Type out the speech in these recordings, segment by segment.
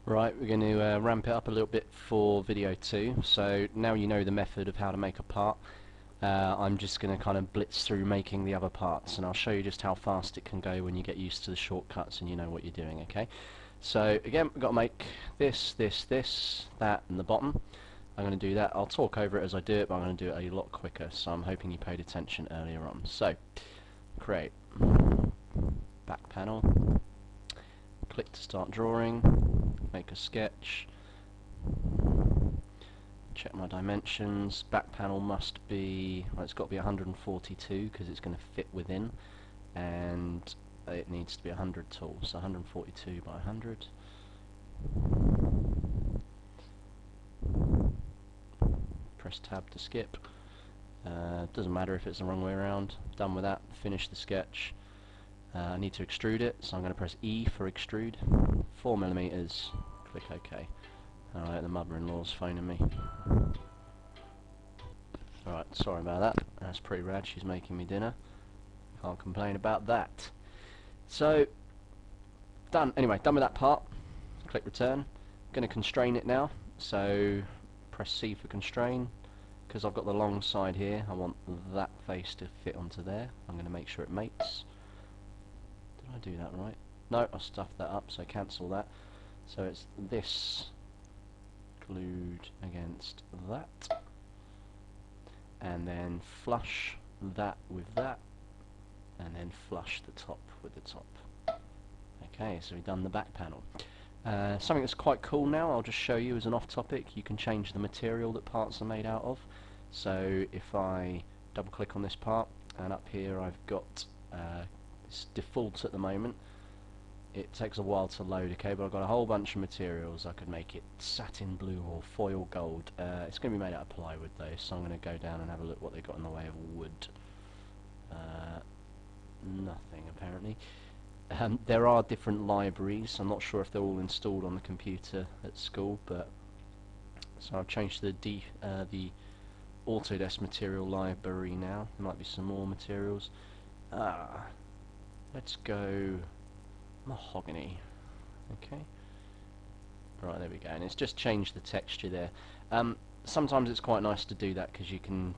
Right, we're going to ramp it up a little bit for video 2. So now you know the method of how to make a part. I'm just going to kind of blitz through making the other parts, and I'll show you just how fast it can go when you get used to the shortcuts and you know what you're doing, okay? So again, we've got to make this, that, and the bottom. I'm going to do that. I'll talk over it as I do it, but I'm going to do it a lot quicker, so I'm hoping you paid attention earlier on. So, create, back panel, click to start drawing, make a sketch, check my dimensions. Back panel must be, well, it's got to be 142 because it's going to fit within, and it needs to be 100 tall, so 142 by 100. Press tab to skip. Doesn't matter if it's the wrong way around. Done with that, finish the sketch. I need to extrude it, so I'm going to press E for extrude. 4mm, click OK. Alright, the mother-in-law's phoning me. Alright, sorry about that. That's pretty rad, she's making me dinner. Can't complain about that. So, done. Anyway, done with that part. Click return. Going to constrain it now, so press C for constrain. Because I've got the long side here, I want that face to fit onto there. I'm going to make sure it mates. Did I do that right? No, I stuffed that up, so cancel that. So it's this glued against that, and then flush that with that, and then flush the top with the top. Okay, so we've done the back panel. Something that's quite cool now, I'll just show you as an off topic. You can change the material that parts are made out of. So if I double click on this part, and up here I've got it's default at the moment. It takes a while to load, okay, but I've got a whole bunch of materials. I could make it satin blue or foil gold. It's going to be made out of plywood though, so I'm going to go down and have a look what they've got in the way of wood. Nothing apparently. There are different libraries. I'm not sure if they're all installed on the computer at school, but so I've changed the Autodesk material library now. There might be some more materials. Let's go mahogany. Okay. Right, there we go. And it's just changed the texture there. Sometimes it's quite nice to do that because you can.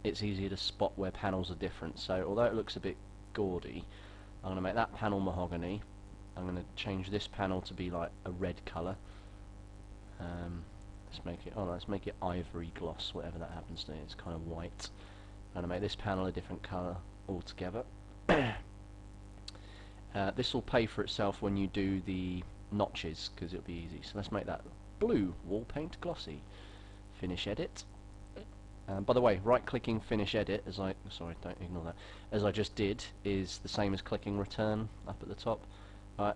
It's easier to spot where panels are different. So although it looks a bit gaudy, I'm going to make that panel mahogany. I'm going to change this panel to be like a red colour. Let's make it ivory gloss, whatever that happens to be. It's kind of white. I'm going to make this panel a different colour altogether. This will pay for itself when you do the notches because it'll be easy. So let's make that blue, wall paint glossy. Finish edit. By the way, right-clicking finish edit, sorry, don't ignore that, as I just did, is the same as clicking return up at the top.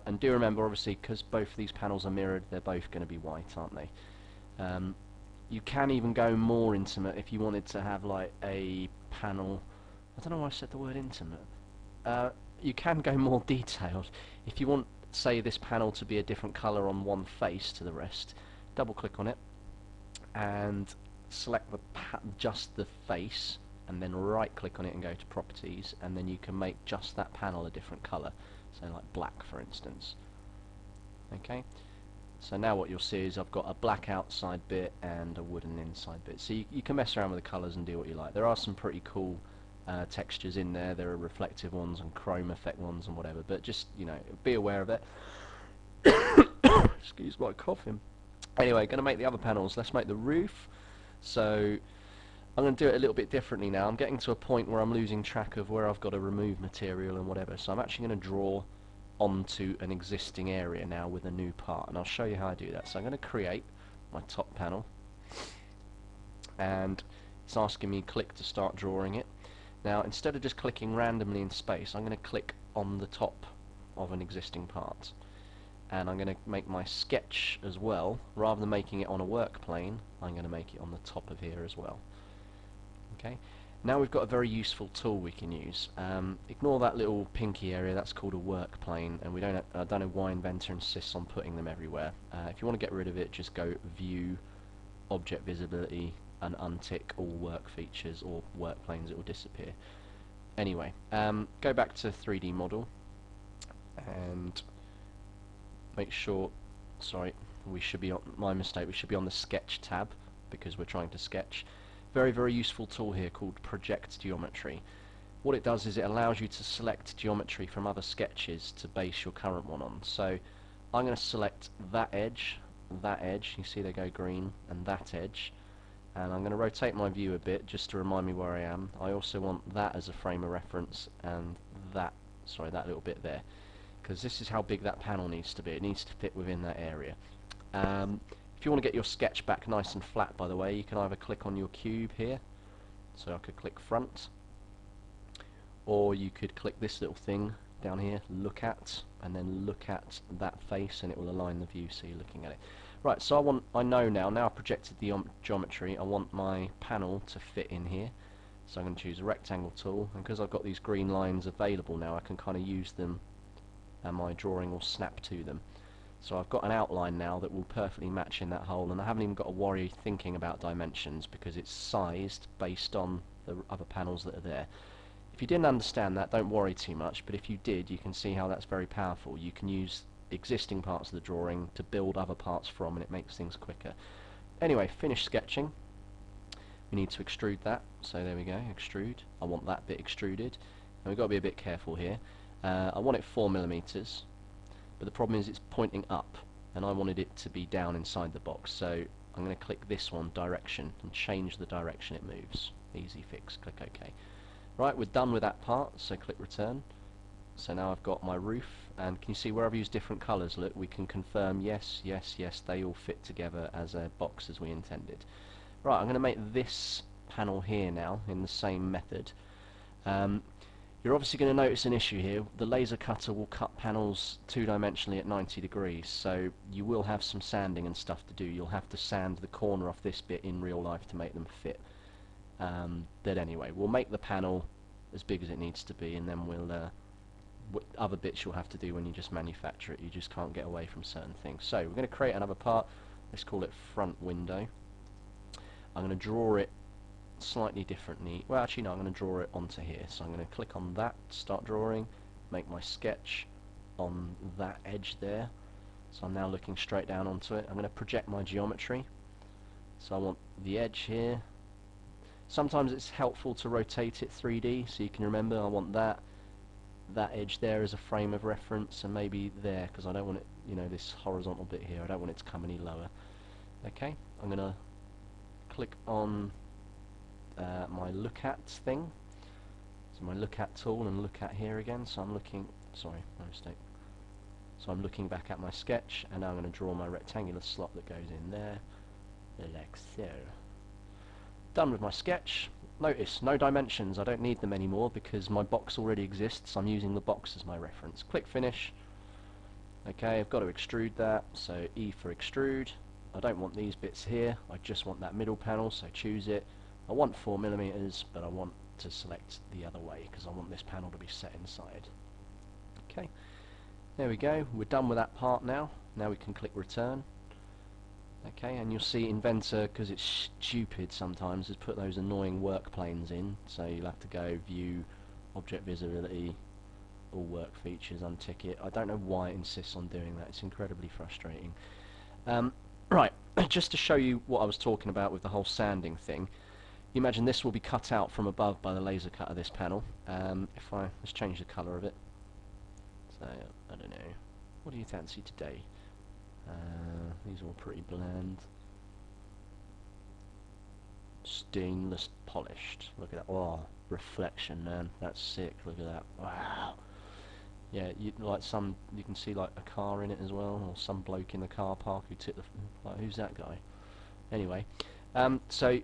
And do remember, obviously, because both of these panels are mirrored, they're both going to be white, aren't they? You can even go more intimate if you wanted to have like a panel. I don't know why I said the word intimate. You can go more detailed. If you want, say, this panel to be a different colour on one face to the rest, double click on it and select just the face, and then right click on it and go to properties, and then you can make just that panel a different colour, so like black for instance. Okay, so now what you'll see is I've got a black outside bit and a wooden inside bit, so you can mess around with the colours and do what you like. There are some pretty cool textures in there. There are reflective ones and chrome effect ones and whatever, but just, you know, be aware of it. Excuse my coughing. Anyway, going to make the other panels. Let's make the roof. So I'm going to do it a little bit differently now. I'm getting to a point where I'm losing track of where I've got to remove material and whatever, so I'm actually going to draw onto an existing area now with a new part, and I'll show you how I do that. So I'm going to create my top panel, and it's asking me click to start drawing it. Now instead of just clicking randomly in space, I'm going to click on the top of an existing part, and I'm going to make my sketch as well. Rather than making it on a work plane, I'm going to make it on the top of here as well. Okay. Now we've got a very useful tool we can use. Ignore that little pinky area, that's called a work plane, and I don't know why Inventor insists on putting them everywhere. If you want to get rid of it, just go View, Object Visibility, and untick all work features or work planes. It will disappear. Anyway, go back to 3D model and make sure, sorry, we should be on, my mistake, we should be on the sketch tab because we're trying to sketch. Very useful tool here called Project Geometry. What it does is it allows you to select geometry from other sketches to base your current one on. So I'm going to select that edge, you see they go green, and that edge, and I'm going to rotate my view a bit just to remind me where I am. I also want that as a frame of reference, and that little bit there, because this is how big that panel needs to be. It needs to fit within that area. If you want to get your sketch back nice and flat, by the way, you can either click on your cube here, so I could click front, or you could click this little thing down here, look at, and then look at that face, and it will align the view so you're looking at it. Right, so I know now I've projected the geometry, I want my panel to fit in here. So I'm going to choose a rectangle tool, and because I've got these green lines available now, I can kind of use them and my drawing will snap to them. So I've got an outline now that will perfectly match in that hole, and I haven't even got to worry thinking about dimensions because it's sized based on the other panels that are there. If you didn't understand that, don't worry too much, but if you did, you can see how that's very powerful. You can use existing parts of the drawing to build other parts from, and it makes things quicker. Anyway, finish sketching. We need to extrude that, so there we go, extrude. I want that bit extruded, and we've got to be a bit careful here. I want it 4mm, but the problem is it's pointing up, and I wanted it to be down inside the box, so I'm going to click this one, direction, and change the direction it moves. Easy fix, click OK. Right, we're done with that part, so click return. So now I've got my roof, and can you see where I've used different colours? Look, we can confirm yes, they all fit together as a box as we intended. Right, I'm going to make this panel here now in the same method. You're obviously going to notice an issue here. The laser cutter will cut panels two-dimensionally at 90 degrees, so you will have some sanding and stuff to do. You'll have to sand the corner off this bit in real life to make them fit. But anyway, we'll make the panel as big as it needs to be, and then we'll other bits you'll have to do when you just manufacture it. You just can't get away from certain things. So we're going to create another part. Let's call it front window. I'm going to draw it slightly differently. Well, actually no, I'm going to draw it onto here. So I'm going to click on that, start drawing, make my sketch on that edge there. So I'm now looking straight down onto it. I'm going to project my geometry. So I want the edge here. Sometimes it's helpful to rotate it 3D so you can remember I want that edge there as a frame of reference, and maybe there, because I don't want it, you know, this horizontal bit here, I don't want it to come any lower. Okay, I'm going to click on my look at thing, so my look at tool, and look at here again. So I'm looking, sorry, my mistake. So I'm looking back at my sketch, and now I'm going to draw my rectangular slot that goes in there, like so. Done with my sketch. Notice, no dimensions, I don't need them anymore because my box already exists. I'm using the box as my reference. Click finish. Okay, I've got to extrude that, so E for extrude. I don't want these bits here, I just want that middle panel, so choose it. I want 4mm, but I want to select the other way because I want this panel to be set inside. Okay, there we go, we're done with that part now. Now we can click return. Okay, and you'll see Inventor, because it's stupid sometimes, has put those annoying work planes in, so you'll have to go view, object visibility, all work features, untick it. I don't know why it insists on doing that, it's incredibly frustrating. Right, just to show you what I was talking about with the whole sanding thing, you imagine this will be cut out from above by the laser cutter, this panel. Let's change the colour of it. So, I don't know, what do you fancy today? These are all pretty bland. Stainless polished. Look at that. Oh, reflection, man. That's sick. Look at that. Wow. Yeah, you can see like a car in it as well, or some bloke in the car park who took the. Like, who's that guy? Anyway, so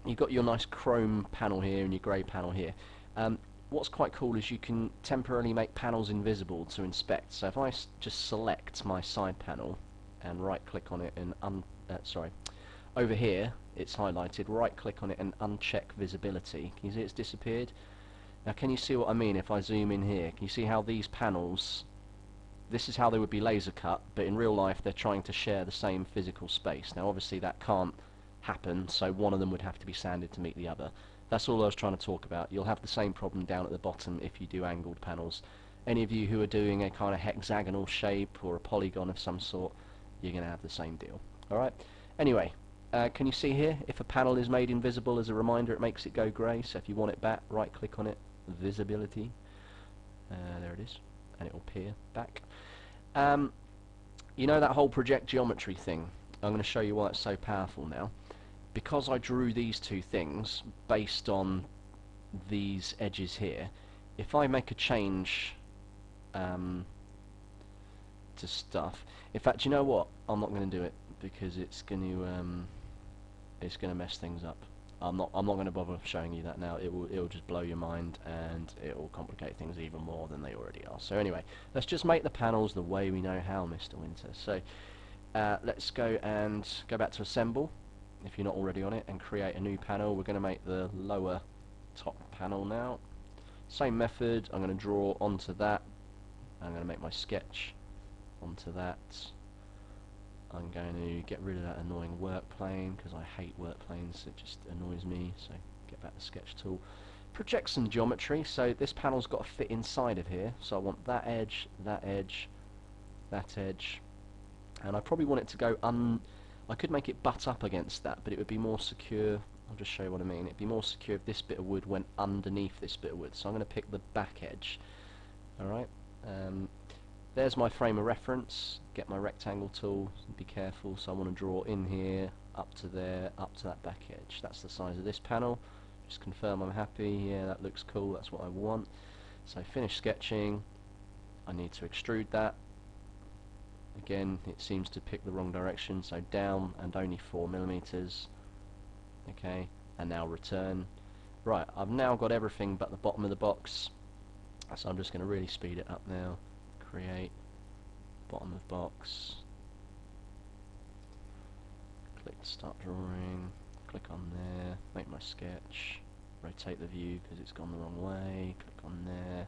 you've got your nice chrome panel here and your grey panel here. What's quite cool is you can temporarily make panels invisible to inspect. So if I just select my side panel and right click on it and over here it's highlighted, right click on it and uncheck visibility. Can you see it's disappeared? Now can you see what I mean if I zoom in here? Can you see how these panels, this is how they would be laser cut, but in real life they're trying to share the same physical space. Now obviously that can't happen, so one of them would have to be sanded to meet the other. That's all I was trying to talk about. You'll have the same problem down at the bottom if you do angled panels. Any of you who are doing a kind of hexagonal shape or a polygon of some sort, you're going to have the same deal. Alright, anyway, can you see here, if a panel is made invisible, as a reminder, it makes it go grey. So if you want it back, right click on it, visibility, there it is, and it will appear back. You know that whole project geometry thing? I'm going to show you why it's so powerful now. Because I drew these two things based on these edges here, if I make a change to stuff, in fact, you know what? I'm not going to do it because it's going to mess things up. I'm not going to bother showing you that now. It'll just blow your mind, and it will complicate things even more than they already are. So anyway, let's just make the panels the way we know how, Mr. Winter. So let's go back to assemble, if you're not already on it, and create a new panel. We're going to make the lower top panel now. Same method. I'm going to draw onto that. I'm going to make my sketch onto that. I'm going to get rid of that annoying work plane because I hate work planes, it just annoys me. So get back the sketch tool, project some geometry. So this panel's got to fit inside of here, so I want that edge, that edge, that edge, and I probably want it to go I could make it butt up against that, but it would be more secure. I'll just show you what I mean. It'd be more secure if this bit of wood went underneath this bit of wood. So I'm going to pick the back edge. Alright, there's my frame of reference. Get my rectangle tool, be careful. So I want to draw in here, up to there, up to that back edge. That's the size of this panel. Just confirm I'm happy. Yeah, that looks cool, that's what I want. So finish sketching. I need to extrude that. Again, it seems to pick the wrong direction, so down and only 4mm. Okay, and now return. Right, I've now got everything but the bottom of the box, so I'm just going to really speed it up now. Create bottom of box, click start drawing, click on there, make my sketch, rotate the view because it's gone the wrong way, click on there,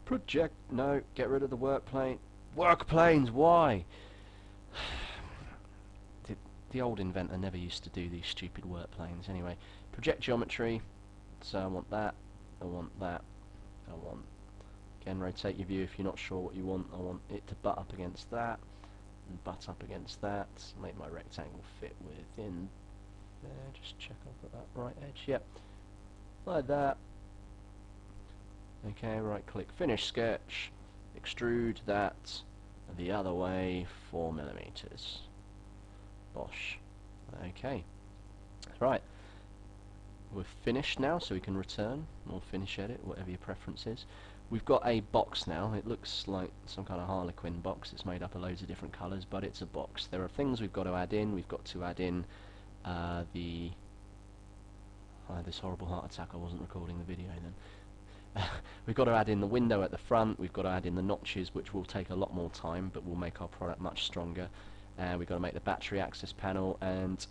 project, no, get rid of the work plane. Work planes, why? The old Inventor never used to do these stupid work planes. Anyway, project geometry, so I want that, I want that, I want, again, rotate your view if you're not sure what you want. I want it to butt up against that, and butt up against that, make my rectangle fit within there, just check I've got that right edge, yep, like that. Okay, right click, finish sketch, extrude that the other way, 4mm. Bosh. Okay. Right. We're finished now, so we can return or finish edit, whatever your preference is. We've got a box now. It looks like some kind of Harlequin box. It's made up of loads of different colours, but it's a box. There are things we've got to add in. We've got to add in this horrible heart attack. I wasn't recording the video then. We've got to add in the window at the front. We've got to add in the notches, which will take a lot more time, but will make our product much stronger. And we've got to make the battery access panel, and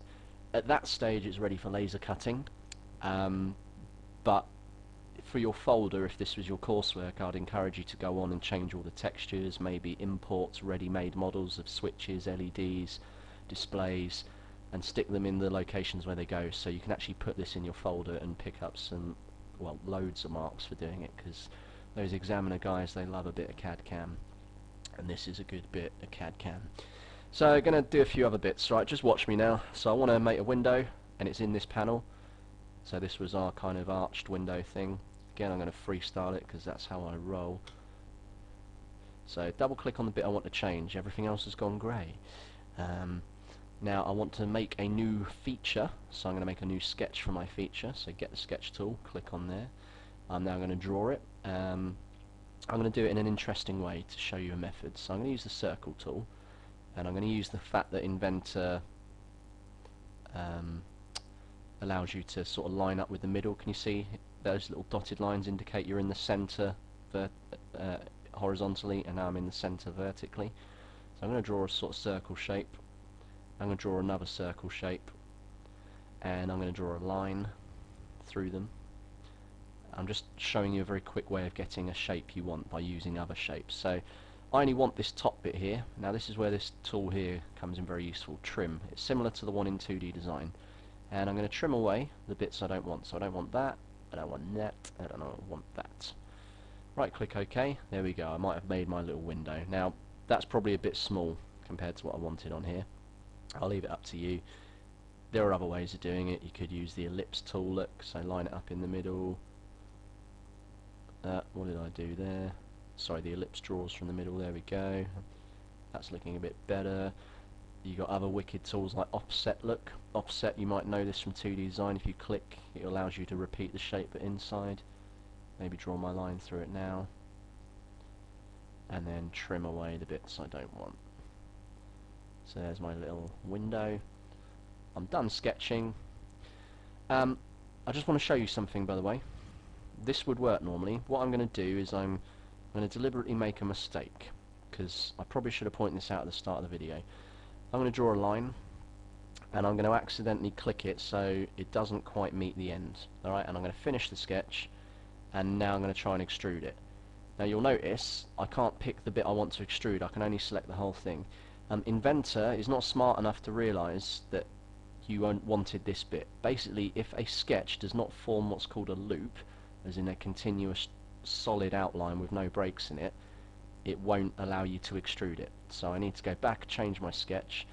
at that stage it's ready for laser cutting. But for your folder, if this was your coursework, I'd encourage you to go on and change all the textures, maybe import ready-made models of switches, LEDs, displays, and stick them in the locations where they go, so you can actually put this in your folder and pick up some, well, loads of marks for doing it, because those examiner guys, they love a bit of CAD-CAM, and this is a good bit of CAD-CAM. So I'm going to do a few other bits, right, just watch me now. So I want to make a window, and it's in this panel. So this was our kind of arched window thing. Again, I'm going to freestyle it because that's how I roll. So double click on the bit I want to change. Everything else has gone grey. Now I want to make a new feature, so I'm going to make a new sketch for my feature. So get the sketch tool, click on there. I'm now going to draw it. I'm going to do it in an interesting way to show you a method. So I'm going to use the circle tool, and I'm going to use the fact that Inventor allows you to sort of line up with the middle. Can you see those little dotted lines indicate you're in the center horizontally, and now I'm in the center vertically. So I'm going to draw a sort of circle shape. I'm going to draw another circle shape, and I'm going to draw a line through them. I'm just showing you a very quick way of getting a shape you want by using other shapes. So I only want this top bit here. Now this is where this tool here comes in very useful, trim. It's similar to the one in 2D design. And I'm going to trim away the bits I don't want. So I don't want that, I don't want that, I don't want that. Right click OK, there we go. I might have made my little window. Now that's probably a bit small compared to what I wanted on here. I'll leave it up to you. There are other ways of doing it. You could use the ellipse tool, look, so line it up in the middle. What did I do there? Sorry, the ellipse draws from the middle, there we go. That's looking a bit better. You got other wicked tools like offset, look. Offset, you might know this from 2D design. If you click, it allows you to repeat the shape but inside. Maybe draw my line through it now. And then trim away the bits I don't want. So there's my little window. I'm done sketching. I just want to show you something, by the way. This would work normally. What I'm going to do is I'm going to deliberately make a mistake, because I probably should have pointed this out at the start of the video. I'm going to draw a line, and I'm going to accidentally click it so it doesn't quite meet the end. Alright, and I'm going to finish the sketch, and now I'm going to try and extrude it. Now you'll notice I can't pick the bit I want to extrude, I can only select the whole thing. Inventor is not smart enough to realise that you wanted this bit. Basically, if a sketch does not form what's called a loop, as in a continuous solid outline with no breaks in it, it won't allow you to extrude it. So I need to go back, change my sketch,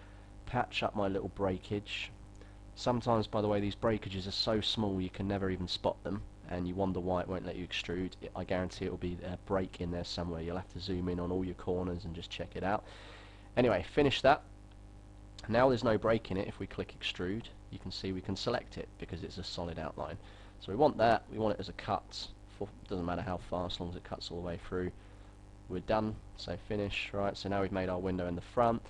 patch up my little breakage. Sometimes, by the way, these breakages are so small you can never even spot them, and you wonder why it won't let you extrude. I guarantee it will be a break in there somewhere. You'll have to zoom in on all your corners and just check it out. Anyway, finish that. Now there's no break in it. If we click extrude, you can see we can select it because it's a solid outline. So we want that, we want it as a cut, doesn't matter how far, as long as it cuts all the way through. We're done, so finish. Right, so now we've made our window in the front.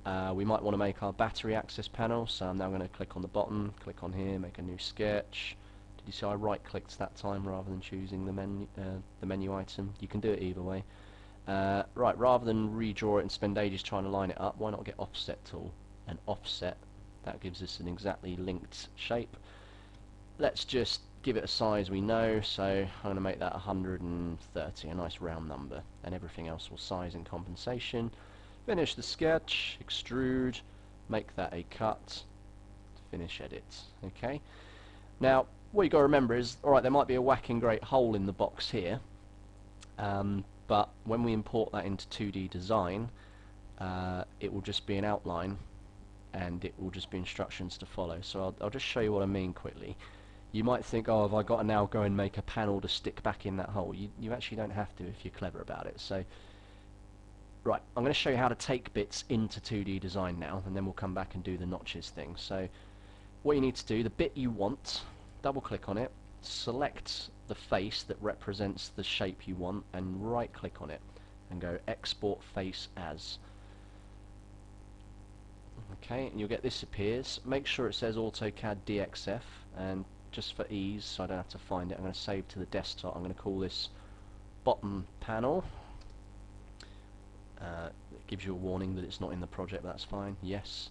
We might want to make our battery access panel, so I'm now going to click on the bottom, click on here, make a new sketch. Did you see I right clicked that time rather than choosing the menu item? You can do it either way. Right, rather than redraw it and spend ages trying to line it up, why not get offset tool and offset? That gives us an exactly linked shape. Let's just give it a size we know, so I'm going to make that 130, a nice round number, and everything else will size in compensation. Finish the sketch, extrude, make that a cut, finish edit. Okay. Now, what you've got to remember is, alright, there might be a whacking great hole in the box here, but when we import that into 2D design, it will just be an outline, and it will just be instructions to follow. So I'll just show you what I mean quickly. You might think, oh, have I got to now go and make a panel to stick back in that hole? You actually don't have to if you're clever about it. So, right, I'm going to show you how to take bits into 2D design now, and then we'll come back and do the notches thing. So, what you need to do, the bit you want, double click on it, select the face that represents the shape you want, and right click on it, and go export face as. Okay, and you'll get this appears. Make sure it says AutoCAD DXF, and just for ease, so I don't have to find it, I'm going to save to the desktop. I'm going to call this bottom panel. It gives you a warning that it's not in the project, but that's fine. Yes.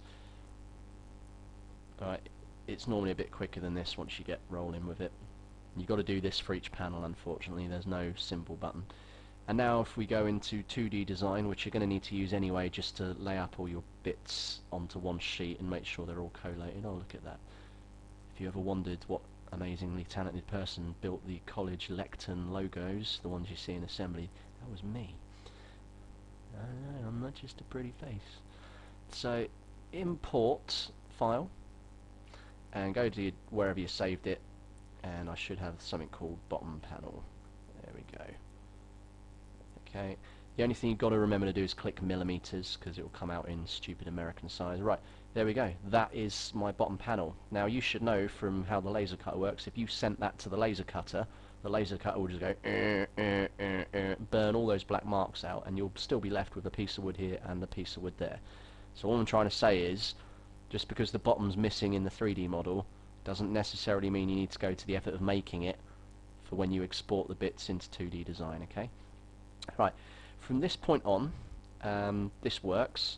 Alright, it's normally a bit quicker than this once you get rolling with it. You've got to do this for each panel, unfortunately. There's no simple button. And now if we go into 2D design, which you're going to need to use anyway just to lay up all your bits onto one sheet and make sure they're all collated. Oh, look at that. If you ever wondered what amazingly talented person built the college lectern logos, the ones you see in assembly, that was me. I know, I'm not just a pretty face. So import file and go to wherever you saved it, and I should have something called bottom panel. There we go. Okay, the only thing you've got to remember to do is click millimeters, because it will come out in stupid American size. Right, there we go. That is my bottom panel. Now you should know from how the laser cutter works, if you sent that to the laser cutter will just go burn all those black marks out, and you'll still be left with a piece of wood here and a piece of wood there. So all I'm trying to say is, just because the bottom's missing in the 3D model doesn't necessarily mean you need to go to the effort of making it for when you export the bits into 2D design. Okay. Right, from this point on, this works.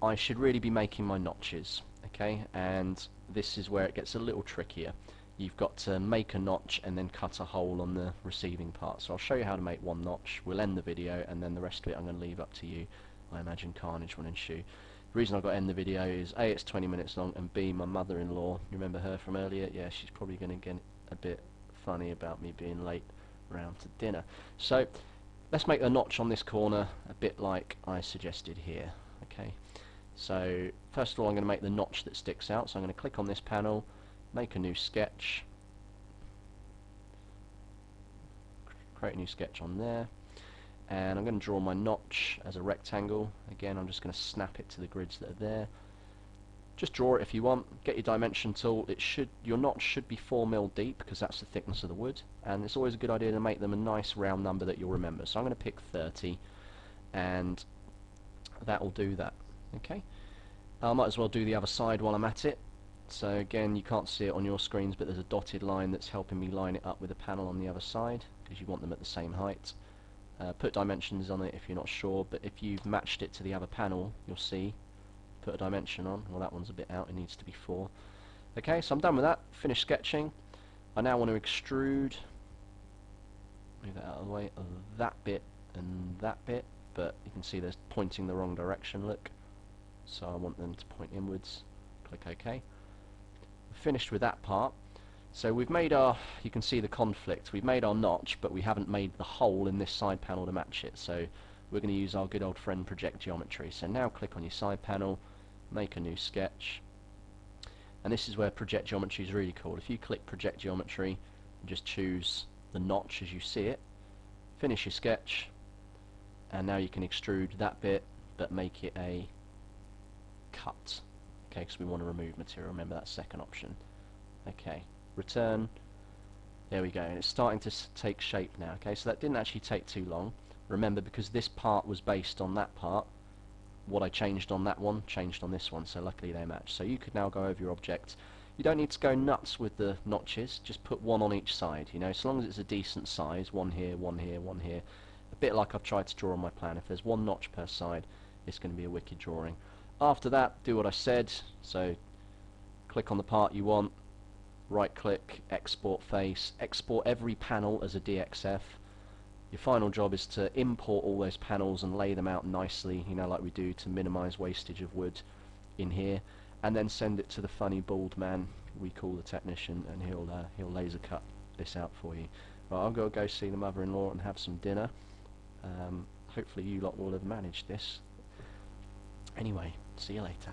I should really be making my notches, okay, and this is where it gets a little trickier. You've got to make a notch and then cut a hole on the receiving part. So I'll show you how to make one notch, we'll end the video, and then the rest of it I'm going to leave up to you. I imagine carnage will ensue. The reason I've got to end the video is A, it's 20 minutes long, and B, my mother-in-law, you remember her from earlier? Yeah, she's probably going to get a bit funny about me being late round to dinner. So let's make the notch on this corner a bit like I suggested here. Okay, so first of all I'm going to make the notch that sticks out, so I'm going to click on this panel, make a new sketch, create a new sketch on there, and I'm going to draw my notch as a rectangle. Again, I'm just going to snap it to the grids that are there. Just draw it if you want, get your dimension tool. Your notch should be 4mm deep because that's the thickness of the wood, and it's always a good idea to make them a nice round number that you'll remember. So I'm going to pick 30, and that will do that. Okay, I might as well do the other side while I'm at it. So again, you can't see it on your screens, but there's a dotted line that's helping me line it up with a panel on the other side because you want them at the same height. Put dimensions on it if you're not sure, but if you've matched it to the other panel, you'll see put a dimension on. Well, that one's a bit out, it needs to be 4. Okay, so I'm done with that, finished sketching. I now want to extrude, move that out of the way, that bit and that bit, but you can see they're pointing the wrong direction, look. So I want them to point inwards. Click OK. Finished with that part. So we've made our, you can see the conflict, we've made our notch, but we haven't made the hole in this side panel to match it. So we're going to use our good old friend Project Geometry. So now click on your side panel, make a new sketch, and this is where Project Geometry is really cool. If you click Project Geometry and just choose the notch as you see it, finish your sketch, and now you can extrude that bit but make it a cut. Okay, because we want to remove material, remember that second option. Okay, return, there we go, and it's starting to take shape now. Okay, so that didn't actually take too long. Remember, because this part was based on that part, what I changed on that one changed on this one, so luckily they match. So you could now go over your object. You don't need to go nuts with the notches, just put one on each side, you know, so long as it's a decent size, one here, one here, one here, a bit like I've tried to draw on my plan. If there's one notch per side, it's going to be a wicked drawing. After that, do what I said, so click on the part you want, right click, export face, export every panel as a DXF. Your final job is to import all those panels and lay them out nicely, you know, like we do to minimize wastage of wood in here, and then send it to the funny bald man we call the technician, and he'll laser cut this out for you. Right, I'll go see the mother-in-law and have some dinner. Hopefully you lot will have managed this. Anyway, see you later.